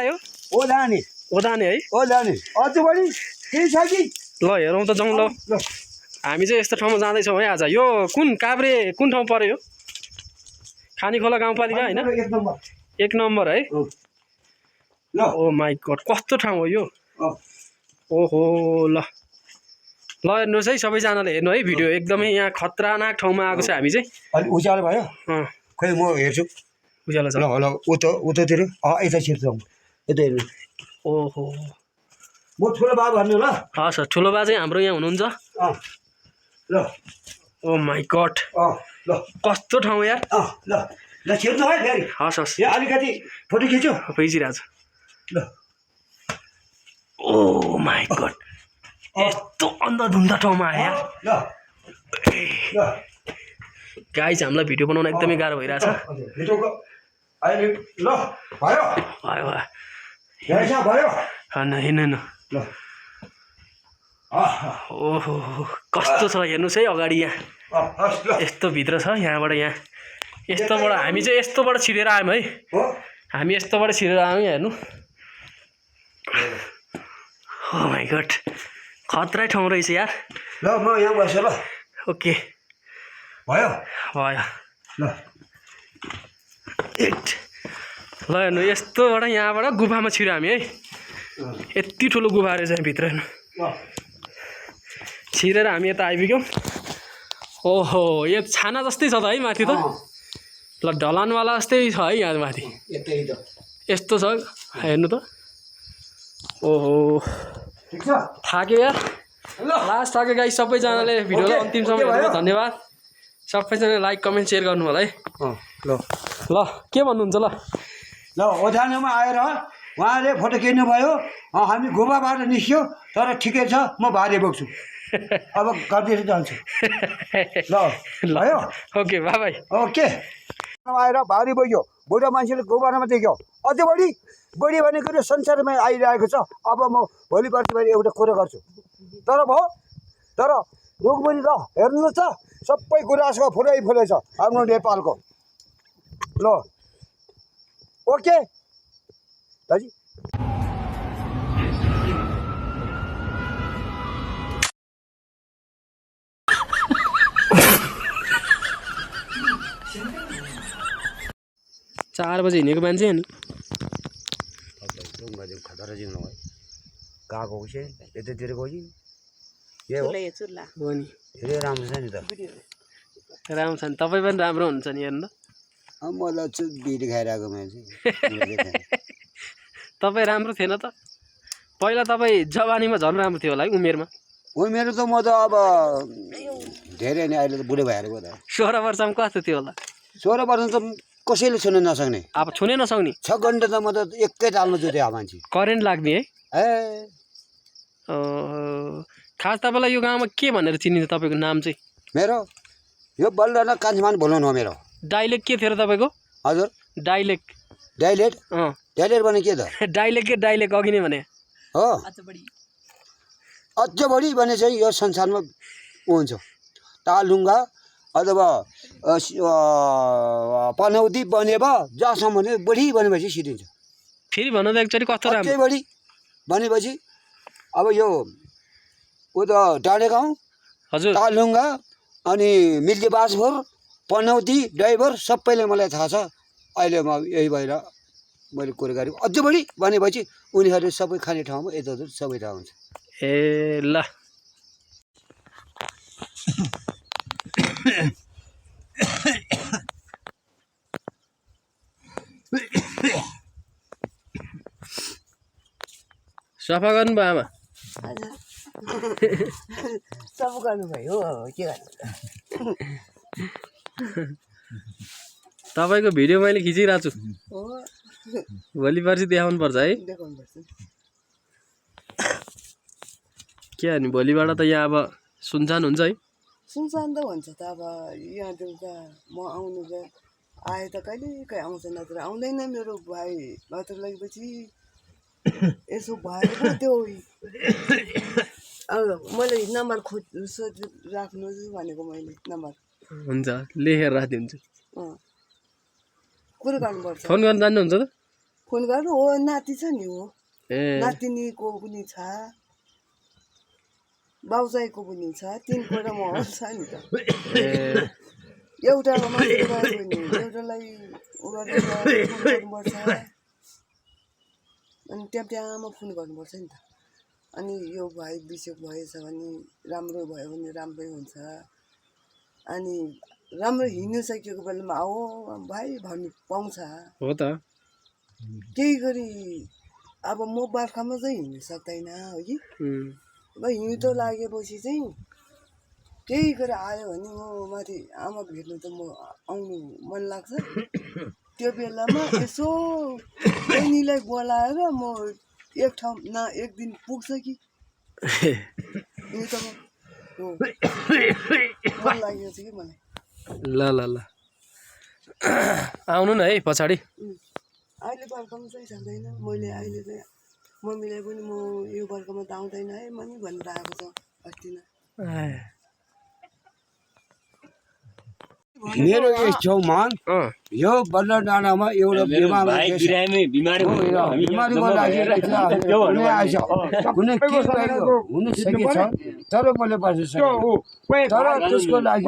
आयो ओदाने ओदाने है ओदाने अझ बढी केही छ कि ल हेरौँ त जाउँ ल हामी चाहिँ यस्तो ठाउँमा जाँदैछौँ है आज यो कुन काभ्रे कुन ठाउँ पर्यो यो खानीखोला गाउँपालिका होइन एक नम्बर है ओ माई गड कस्तो ठाउँ हो यो ओहो ल ल हेर्नुहोस् है सबैजनाले हेर्नु है भिडियो एकदमै यहाँ खतरनाक ठाउँमा आएको छ हामी चाहिँ अलि उज्यालो भयो खै म हेर्छु उज्यालो छ ल ल उतोतिर यता छिर्छौँ यता हेर्नु ओहो म ठुलो बा भन्नु ल हस् ठुलो बा चाहिँ हाम्रो यहाँ हुनुहुन्छ ल ओ माई गड ल कस्तो ठाउँ यार ल ल छिर्नु है फेरि हस् हस् यहाँ अलिकति फोटो खिच्यो खिचिरहेको छ ल ओ माई गड यस्तो अन्धधुन्ध ठाउँमा आयो यार ल ल गाइज हामीलाई भिडियो बनाउन एकदमै गाह्रो भइरहेछ भिडियोको अहिले ल भयो भयो भयो हिँड्नु ल ओहो कस्तो छ हेर्नुहोस् है अगाडि यहाँ यस्तो भित्र छ यहाँबाट यहाँ यस्तोबाट हामी चाहिँ यस्तोबाट छिरेर आयौँ है हामी यस्तोबाट छिरेर आयौँ हेर्नु ओ माई गड खतरै ठाउँ रहेछ यार ल म यहाँ बस्छु ल ओके भयो भयो ल ल हेर्नु यस्तोबाट यहाँबाट गुफामा छिर्यो हामी है यति ठुलो गुफा रहेछ भित्र हेर्नु छिरेर हामी यता आइपुग्यौँ ओहो यो छाना जस्तै छ त है माथि त ल ढलानवाला जस्तै छ है यहाँ माथि यस्तो छ हेर्नु त ओहो थाक्यो यार लास्ट थाक्यो गाइस सबैजनाले भिडियोलाई अन्तिमसम्म हेर्नु धन्यवाद सबैजनाले लाइक कमेन्ट सेयर गर्नु होला है ल ल के भन्नुहुन्छ ल ल ओछ्यानमा आएर उहाँले फोटो खिच्नुभयो हामी गुफाबाट निस्क्यो तर ठिकै छ म भारी बोक्छु अब घरतिर जान्छु ल भयो ओके बाई बाई ओके आएर भारी बोक्यो बुढो मान्छेले गुफामा देख्यो अझ बढी भन्ने कुरो संसारमा आइरहेको छ अब म भोलि पर्सि एउटा कुरो गर्छु तर भयो तर रुखमुनि ल हेर्नुहोस् त सबै गुराँसको फुलै छ हाम्रो नेपालको ल ओके दाजु चार बजे हिँडेको मान्छे अनि खतरा जिम्नु है गएको छ यतातिर गयो के हो नि धेरै राम्रो छ नि त राम्रो छ नि तपाईँ पनि राम्रो हुन्छ नि हेर्नु मलाई चाहिँ बिडी खाइरहेको मान्छे तपाईँ राम्रो थिएन त पहिला तपाईँ जवानीमा झन् राम्रो थियो होला है उमेरमा उमेर त म त अब धेरै नै अहिले त बुढो भएर गयो त 16 वर्षमा कस्तो थियो होला 16 वर्ष त कसैले छुन नसक्ने अब छुनै नसक्ने 6 घन्टा त म त एकै तालमा जुत्यो मान्छे करेन्ट लाग्ने है ए खास तपाईँलाई यो गाउँमा के भनेर चिनिन्छ तपाईँको नाम चाहिँ मेरो यो बल्ल कान्छमान बोलाउनु हो मेरो डाइलेक्ट के थियो र तपाईँको हजुर डाइलेक्ट डाइलेक्ट भने के त डाइलेक्ट अघि नै भने हो अझ बढी भने चाहिँ यो संसारमा हुन्छ तालुङ्गा अथवा पनौती बनेब जहाँसम्म भने बढी भनेपछि सिद्धिन्छ फेरि भन्नु त एकचोटि कस्तो राम्रो बढी भनेपछि अब यो ऊ त डाँडे गाउँ हजुर तालुङ्गा अनि मिल्के बासपुर पनौती ड्राइभर सबैले मलाई थाहा छ अहिले म यही भएर मैले कुरो गरेँ अझ बढी भनेपछि उनीहरू सबै खाने ठाउँमा यताउता सबै थाहा हुन्छ ए ल सफा गर्नुभयो आमा सफा गर्नुभयो हो के गर्नु तपाईँको भिडियो मैले खिचिरहेको छु भोलि पर्सि देखाउनु पर्छ है के अनि भोलिबाट त यहाँ अब सुनसान हुन्छ है सुनसान त हुन्छ त अब यहाँतिर त म आउनु त आए त कहिले आउँछ नत्र आउँदैन मेरो भाइ नत्र लगेपछि यसो भएर त्यो अब मैले नम्बर राख्नु भनेको मैले नम्बर हुन्छ लेखेर राखिदिन्छु कुरो गर्नुपर्छ फोन गर्न जान्नुहुन्छ त फोन गर्नु हो नाति छ नि हो ए नातिनीको पनि छ बाउजाईको पनि छ 3 कोडा महल छ नि त ए एउटाको मात्रै गयो भने एउटालाई गरेर फोन गर्नुपर्छ अनि त्यहाँ फोन गर्नुपर्छ नि त अनि यो भाइ बिसोक भएछ भने राम्रो भयो भने राम्रै हुन्छ अनि राम्रो हिँड्नु सकेको बेलामा आओ भाइ भन्नु पाउँछ हो त केही गरी अब म बर्खामा चाहिँ हिँड्नु सक्दैन हो कि अब हिउँदो लागेपछि चाहिँ केही गरेर आयो भने म माथि आमा भेट्नु त म आउनु मन लाग्छ त्यो बेलामा यसो बहिनीलाई बोलाएर म एक ठाउँ एक दिन पुग्छ कि हिउँदोमा हो मन लागेको छ कि मलाई ल ल ल आउनु न है पछाडि अहिले बर्खामा चाहिँ सक्दैन मैले अहिले चाहिँ मम्मीलाई पनि म यो बर्खामा त आउँदैन है मम्मी भनेर आएको छ अस्ति नै मेरो यस ठाउँमा यो बल्ल डाँडामा एउटा बिमारीको लागि कुनै आएछ कुनै के भएको हुन सकेछ तर मैले बस्न सकेँ तर त्यसको लागि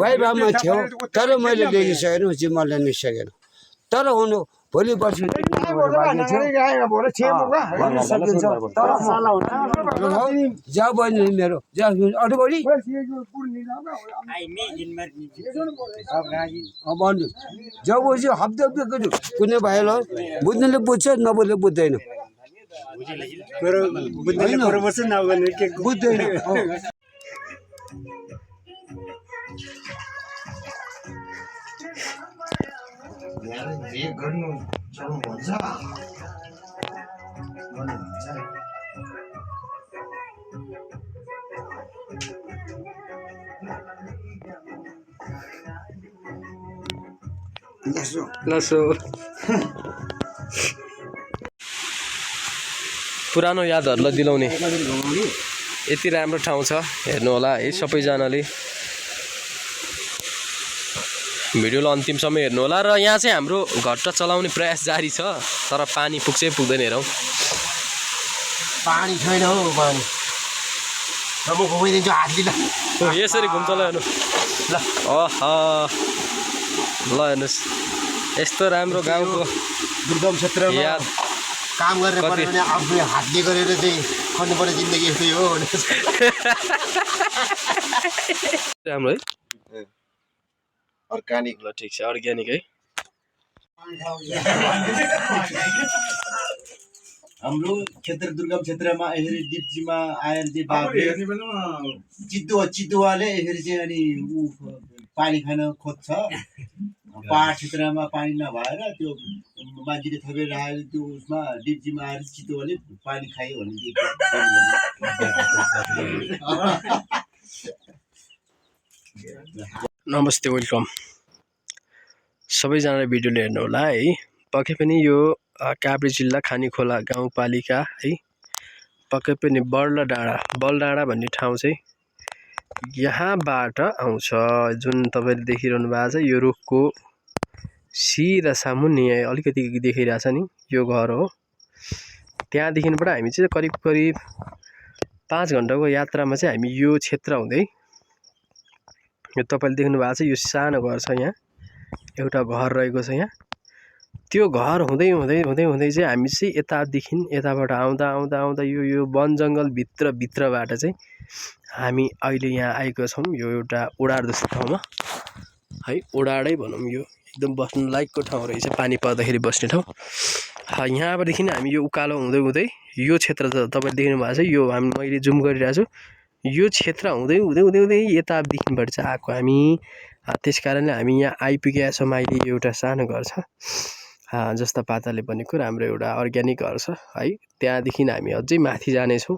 वाइबामा थियो तर मैले देखिसकेन जिम्मा लिन सकेन तर हुनु भोलि पर्सि जा बहिनी मेरो जा अरू बढी भन्नु जब हप्ता कुनै भाइलाई बुझ्नेले बुझ्छ नबुझ्ने बुझ्दैन बुझ्दैन जे गर्नु सक्नुहुन्छ लसो पुरानो यादहरूलाई दिलाउने यति राम्रो ठाउँ छ हेर्नु होला है सबैजनाले भिडियोलाई अन्तिमसम्म हेर्नु होला र यहाँ चाहिँ हाम्रो घट्टा चलाउने प्रयास जारी छ तर पानी पुग्छ पुग्दैन हेरौँ पानी छैन हौ पानी र म घुमाइदिन्छु हात लिँदा यसरी घुम्छ ल हेर्नु ल ल हेर्नुहोस् यस्तो राम्रो गाउँको दुर्गम क्षेत्रमा याद काम गरेर पर्यो भने आफूले हातले गरेर चाहिँ खन्नुपर्ने जिन्दगी यस्तै हो राम्रो है अर्ग्यानिक ल ठिक छ अर्ग्यानिक है हाम्रो क्षेत्र दुर्गम क्षेत्रमा यसरी डिप्चीमा आएर चाहिँ बाबले चितुवाले यसरी चाहिँ अनि पानी खान खोज्छ पहाड क्षेत्रमा पानी नभएर त्यो मान्छेले थपेर राखेर त्यो उसमा डिप्चीमा आएर चितुवाले पानी खायो भने नमस्ते वेलकम सबैजनाले भिडियोले हेर्नु होला है पक्कै पनि यो काभ्रे जिल्ला खानीखोला गाउँपालिका है पक्कै पनि बलडाँडा भन्ने ठाउँ चाहिँ यहाँबाट आउँछ जुन तपाईँले देखिरहनु भएको छ यो रुखको सिधा सामुन्ने अलिकति देखिरहेछ नि यो घर हो त्यहाँदेखिबाट हामी चाहिँ करिब 5 घण्टाको यात्रामा चाहिँ हामी यो क्षेत्र हुँदै यो तपाईले देख्नु भएको छ यो सानो घर छ यहाँ एउटा घर रहेको छ यहाँ त्यो घर हुँदै चाहिँ हामी चाहिँ यताबाट आउँदा यो वन जङ्गल भित्रबाट चाहिँ हामी अहिले यहाँ आएको छौँ यो एउटा ओडार जस्तो ठाउँमा है ओडारै भनौँ यो एकदम बस्नु लायकको ठाउँ रहेछ पानी पर्दाखेरि बस्ने ठाउँ यहाँबाटदेखि हामी यो उकालो हुँदै यो क्षेत्र त तपाईले देख्नु भएको छ यो हामी मैले जुम गरिरहेको छु यो क्षेत्र हुँदै यतादेखिबाट चाहिँ आएको हामी त्यसकारणले हामी यहाँ आइपुगेका छौँ अहिले एउटा सानो घर छ जस्ता पाताले बनेको राम्रो एउटा अर्ग्यानिक घर छ है त्यहाँदेखि हामी अझै माथि जानेछौँ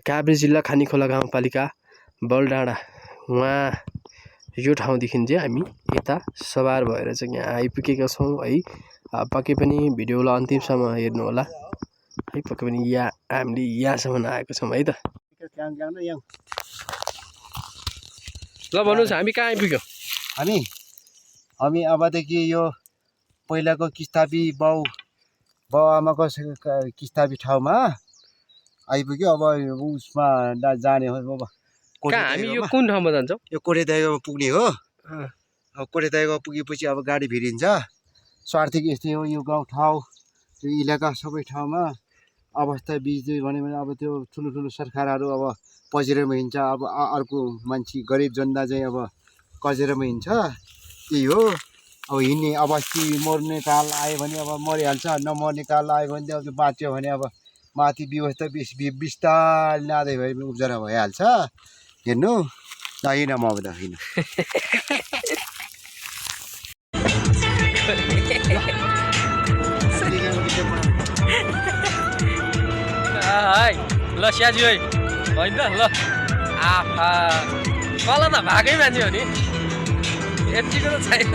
काभ्रे जिल्ला खानीखोला गाउँपालिका बलडाँडा उहाँ यो ठाउँदेखि चाहिँ हामी यता सवार भएर चाहिँ यहाँ आइपुगेका छौँ है पक्कै पनि भिडियोलाई अन्तिमसम्म हेर्नु होला है पक्कै पनि यहाँ हामीले यहाँसम्म आएको छौँ है त ल भन्नुहोस् हामी कहाँ आइपुग्यौँ हामी अबदेखि यो पहिलाको किस्ताबी बाउ बाबुआमा कसैको किस्ताबी ठाउँमा आइपुग्यो अब उसमा जाने हो अब कहाँ हामी यो कुन ठाउँमा जान्छौँ? यो कोठेदाइगोमा पुग्ने हो। अँ। अब कोठेदाइगो पुगेपछि अब गाडी भिरिन्छ। स्वार्थीको यस्तै हो यो गाउँ ठाउँ त्यो इलाका सबै ठाउँमा अवस्था बिग्रियो भने अब त्यो ठुलो ठुलो सरकारहरू अब पजेरोमा हिँड्छ। अब अर्को मान्छे गरिब जनता चाहिँ अब कजेरोमा हिँड्छ। त्यही हो अब हिँड्ने अवस्थी मर्ने काल आयो भने अब मरिहाल्छ, नमर्ने काल आयो भने अब त्यो बाँच्यो भने अब माथि व्यवस्था बिस्तारै लाँदै भए उब्जरा भइहाल्छ। हेर्नु ल हिँड म अब त हिँड्नु है ल स्याजी है होइन त ल आफा कल त भागै मान्छे हो नि यतिको त छैन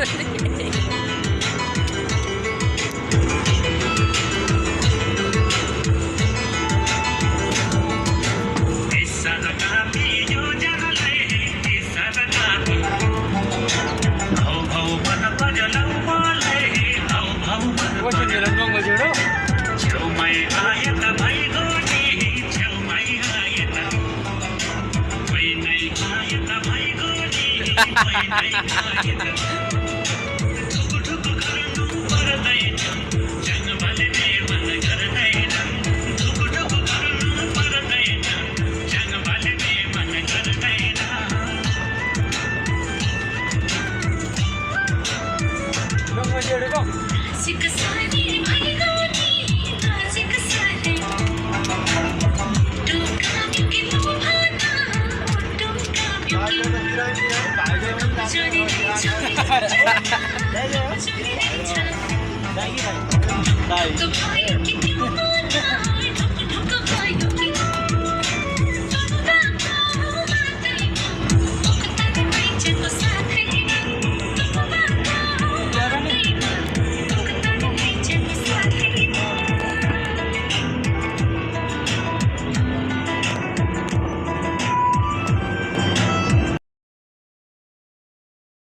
तो